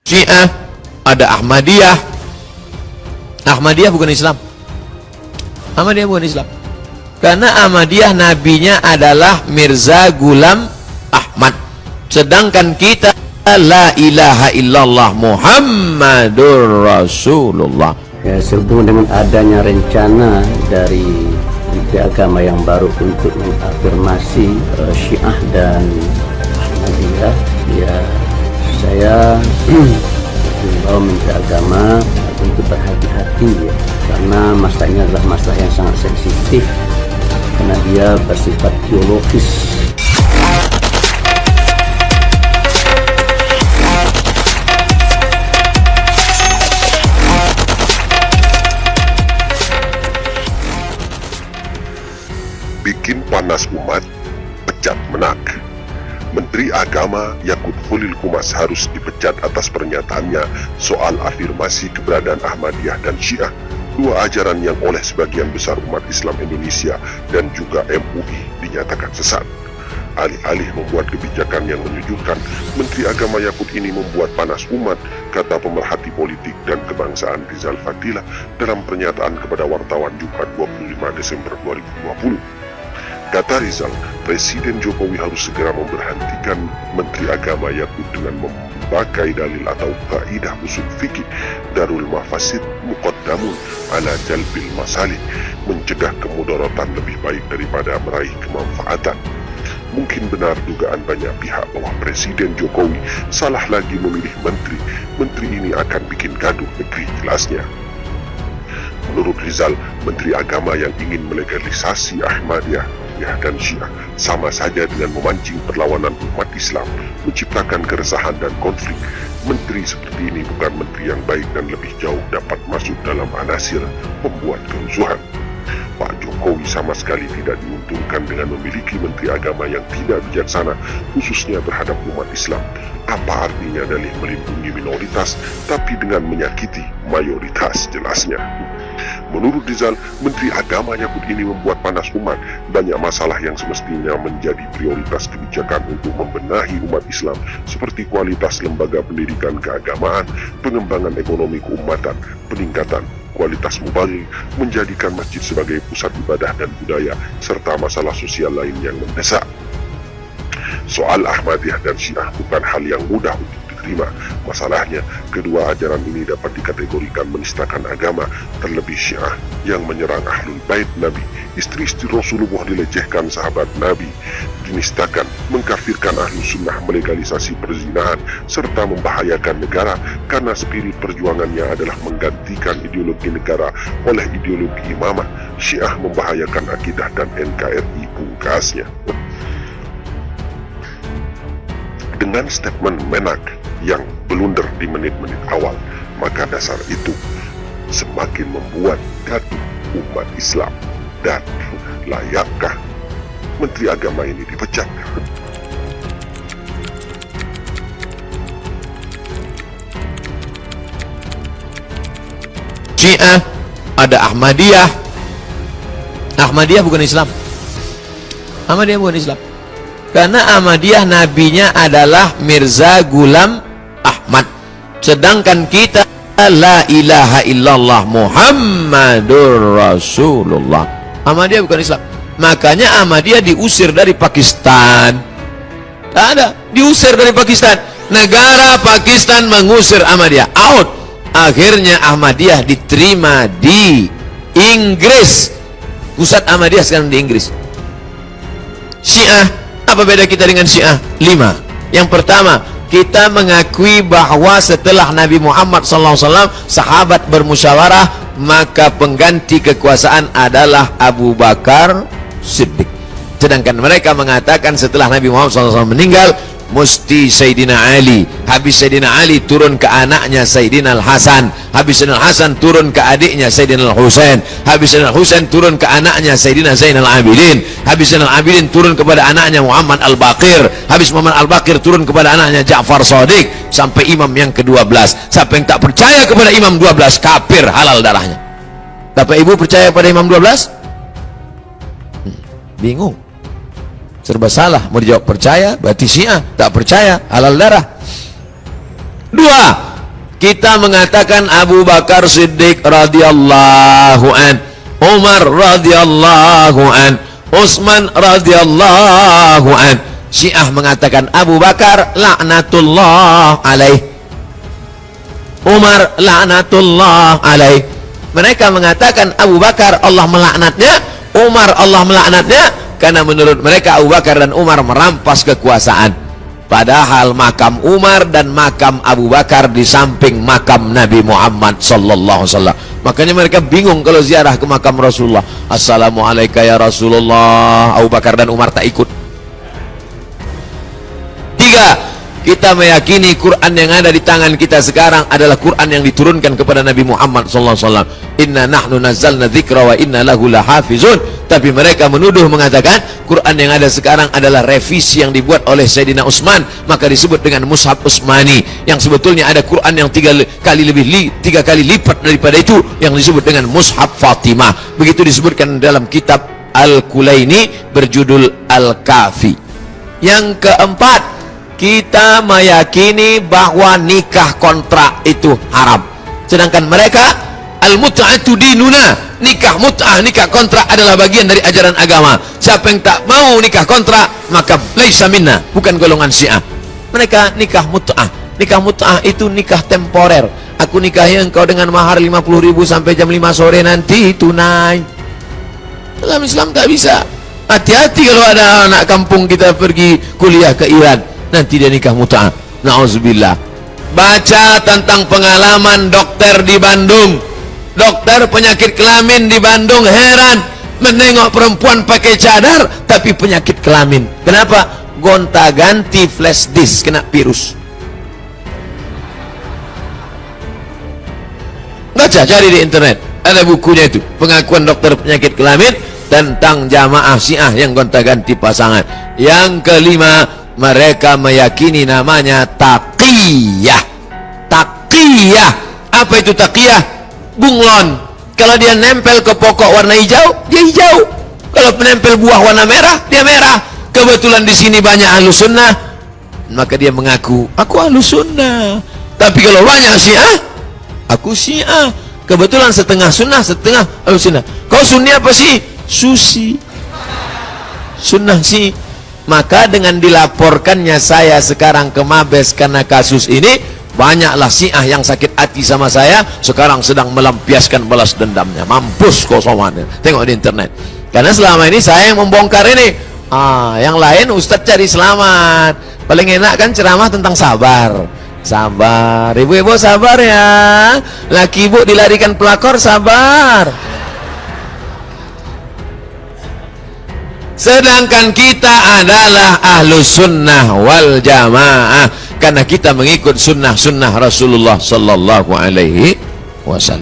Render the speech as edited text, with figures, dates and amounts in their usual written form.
Syiah, ada Ahmadiyah. Ahmadiyah bukan Islam. Ahmadiyah bukan Islam. Karena Ahmadiyah nabinya adalah Mirza Ghulam Ahmad. Sedangkan kita la ilaha illallah Muhammadur Rasulullah. Ya, sehubungan dengan adanya rencana dari Menteri Agama yang baru untuk mengafirmasi Syiah dan Ahmadiyah, ya saya membawa Menteri Agama untuk berhati-hati, ya, karena masalah ini adalah masalah yang sangat sensitif karena dia bersifat teologis. Bikin panas umat, pecat menak. Menteri Agama Yakut Khalil Qumas harus dipecat atas pernyataannya soal afirmasi keberadaan Ahmadiyah dan Syiah, dua ajaran yang oleh sebagian besar umat Islam Indonesia dan juga MUI dinyatakan sesat. Alih-alih membuat kebijakan yang menyejukkan, Menteri Agama Yakut ini membuat panas umat, kata pemerhati politik dan kebangsaan Rizal Fadila dalam pernyataan kepada wartawan Jumat 25 Desember 2020. Kata Rizal, Presiden Jokowi harus segera memberhentikan Menteri Agama Yakut dengan memakai dalil atau kaidah usul fikih Darul Mafasid Muqaddamun ala Jalbil Masalih, mencegah kemudaratan lebih baik daripada meraih kemanfaatan. Mungkin benar dugaan banyak pihak bahwa Presiden Jokowi salah lagi memilih menteri. Menteri ini akan bikin gaduh negeri, jelasnya. Menurut Rizal, Menteri Agama yang ingin melegalisasi Ahmadiyah dan Syiah sama saja dengan memancing perlawanan umat Islam, menciptakan keresahan dan konflik. Menteri seperti ini bukan menteri yang baik dan lebih jauh dapat masuk dalam anasir membuat kerusuhan. Pak Jokowi sama sekali tidak diuntungkan dengan memiliki Menteri Agama yang tidak bijaksana, khususnya terhadap umat Islam. Apa artinya dalih melindungi minoritas tapi dengan menyakiti mayoritas, jelasnya. Menurut Rizal, Menteri Agama Yakut ini membuat panas umat. Banyak masalah yang semestinya menjadi prioritas kebijakan untuk membenahi umat Islam, seperti kualitas lembaga pendidikan keagamaan, pengembangan ekonomi keumatan, peningkatan kualitas mubalig, menjadikan masjid sebagai pusat ibadah dan budaya, serta masalah sosial lain yang mendesak. Soal Ahmadiyah dan Syiah bukan hal yang mudah untuk diterima. Masalahnya, kedua ajaran ini dapat dikategorikan menistakan agama, terlebih Syiah yang menyerang Ahlul Bait Nabi, istri-istri Rasulullah dilecehkan, sahabat Nabi dinistakan, mengkafirkan Ahlus Sunnah, melegalisasi perzinahan, serta membahayakan negara karena spirit perjuangannya adalah menggantikan ideologi negara oleh ideologi imamah. Syiah membahayakan akidah dan NKRI, pungkasnya. Dengan statement Menak yang blunder di menit-menit awal, maka dasar itu semakin membuat gaduh umat Islam. Dan layakkah Menteri Agama ini dipecat? Syiah, ada Ahmadiyah. Ahmadiyah bukan Islam. Ahmadiyah bukan Islam. Karena Ahmadiyah nabinya adalah Mirza Ghulam Ahmad. Sedangkan kita la ilaha illallah Muhammadur Rasulullah. Ahmadiyah bukan Islam. Makanya Ahmadiyah diusir dari Pakistan. Tak ada, diusir dari Pakistan. Negara Pakistan mengusir Ahmadiyah, out. Akhirnya Ahmadiyah diterima di Inggris. Pusat Ahmadiyah sekarang di Inggris. Syiah, apa beda kita dengan Syiah? 5. Yang pertama, kita mengakui bahwa setelah Nabi Muhammad SAW sahabat bermusyawarah, maka pengganti kekuasaan adalah Abu Bakar Siddiq. Sedangkan mereka mengatakan setelah Nabi Muhammad SAW meninggal, mesti Sayyidina Ali. Habis Sayyidina Ali turun ke anaknya Sayyidina Al-Hasan. Habis Sayyidina Al-Hasan turun ke adiknya Sayyidina Al-Husain. Habis Sayyidina Al-Husain turun ke anaknya Sayyidina Zainal Abidin. Habis Zainal Abidin turun kepada anaknya Muhammad Al-Baqir. Habis Muhammad Al-Baqir turun kepada anaknya Ja'far Shadiq, sampai imam yang ke-12. Siapa yang tak percaya kepada imam 12, kafir, halal darahnya. Bapak Ibu percaya pada imam 12? Bingung, serba salah. Mau dijawab percaya berarti Syiah, tak percaya halal darah. 2, Kita mengatakan Abu Bakar Siddiq radhiyallahu an, Umar radhiyallahu an, Utsman radhiyallahu an. Syiah mengatakan Abu Bakar laknatullah alaih, Umar laknatullah alaih. Mereka mengatakan Abu Bakar Allah melaknatnya, Umar Allah melaknatnya, karena menurut mereka Abu Bakar dan Umar merampas kekuasaan. Padahal makam Umar dan makam Abu Bakar di samping makam Nabi Muhammad sallallahu alaihi wasallam. Makanya mereka bingung kalau ziarah ke makam Rasulullah. Assalamualaikum ya Rasulullah. Abu Bakar dan Umar tak ikut. 3. Kita meyakini Quran yang ada di tangan kita sekarang adalah Quran yang diturunkan kepada Nabi Muhammad sallallahu alaihi wasallam. Inna nahnu nazzalna dzikra wa inna lahu lahafizun. Tapi mereka menuduh mengatakan Quran yang ada sekarang adalah revisi yang dibuat oleh Sayyidina Utsman, maka disebut dengan Mushaf Utsmani, yang sebetulnya ada Quran yang 3 kali lipat daripada itu yang disebut dengan Mushaf Fatimah. Begitu disebutkan dalam kitab Al-Kulaini berjudul Al-Kafi. Yang keempat, kita meyakini bahwa nikah kontrak itu haram, sedangkan mereka al-mut'atu dinuna, nikah mut'ah, nikah kontrak adalah bagian dari ajaran agama. Siapa yang tak mau nikah kontrak maka laisa minna, bukan golongan Syiah. Mereka nikah mut'ah. Nikah mut'ah itu nikah temporer. Aku nikahi engkau dengan mahar 50.000 sampai jam 5 sore nanti tunai. Dalam Islam tak bisa. Hati-hati kalau ada anak kampung kita pergi kuliah ke Iran, nanti dia nikah mut'ah. Na'udzubillah. Baca tentang pengalaman dokter di Bandung. Dokter penyakit kelamin di Bandung heran menengok perempuan pakai cadar tapi penyakit kelamin. Kenapa? Gonta-ganti flash disk kena virus. Baca, cari di internet, ada bukunya itu, pengakuan dokter penyakit kelamin tentang jamaah Syiah yang gonta-ganti pasangan. Yang kelima, mereka meyakini namanya taqiyah. Taqiyah. Apa itu taqiyah? Bunglon. Kalau dia nempel ke pokok warna hijau, dia hijau. Kalau menempel buah warna merah, dia merah. Kebetulan di sini banyak ahlus sunnah, maka dia mengaku, aku ahlus sunnah. Tapi kalau banyak Syiah, aku Syiah. Kebetulan setengah sunnah, setengah ahlus sunnah. Kau sunni apa sih? Susi. Sunnah sih. Maka dengan dilaporkannya saya sekarang ke Mabes karena kasus ini, banyaklah Syiah yang sakit hati sama saya, sekarang sedang melampiaskan balas dendamnya. Mampus kau somannya. Tengok di internet. Karena selama ini saya yang membongkar ini. Yang lain Ustadz cari selamat. Paling enak kan ceramah tentang sabar. Sabar. Ibu-ibu sabar ya. Laki ibu dilarikan pelakor, sabar. Sedangkan kita adalah ahlus sunnah wal jamaah, karena kita mengikut sunnah-sunnah Rasulullah sallallahu alaihi wasallam.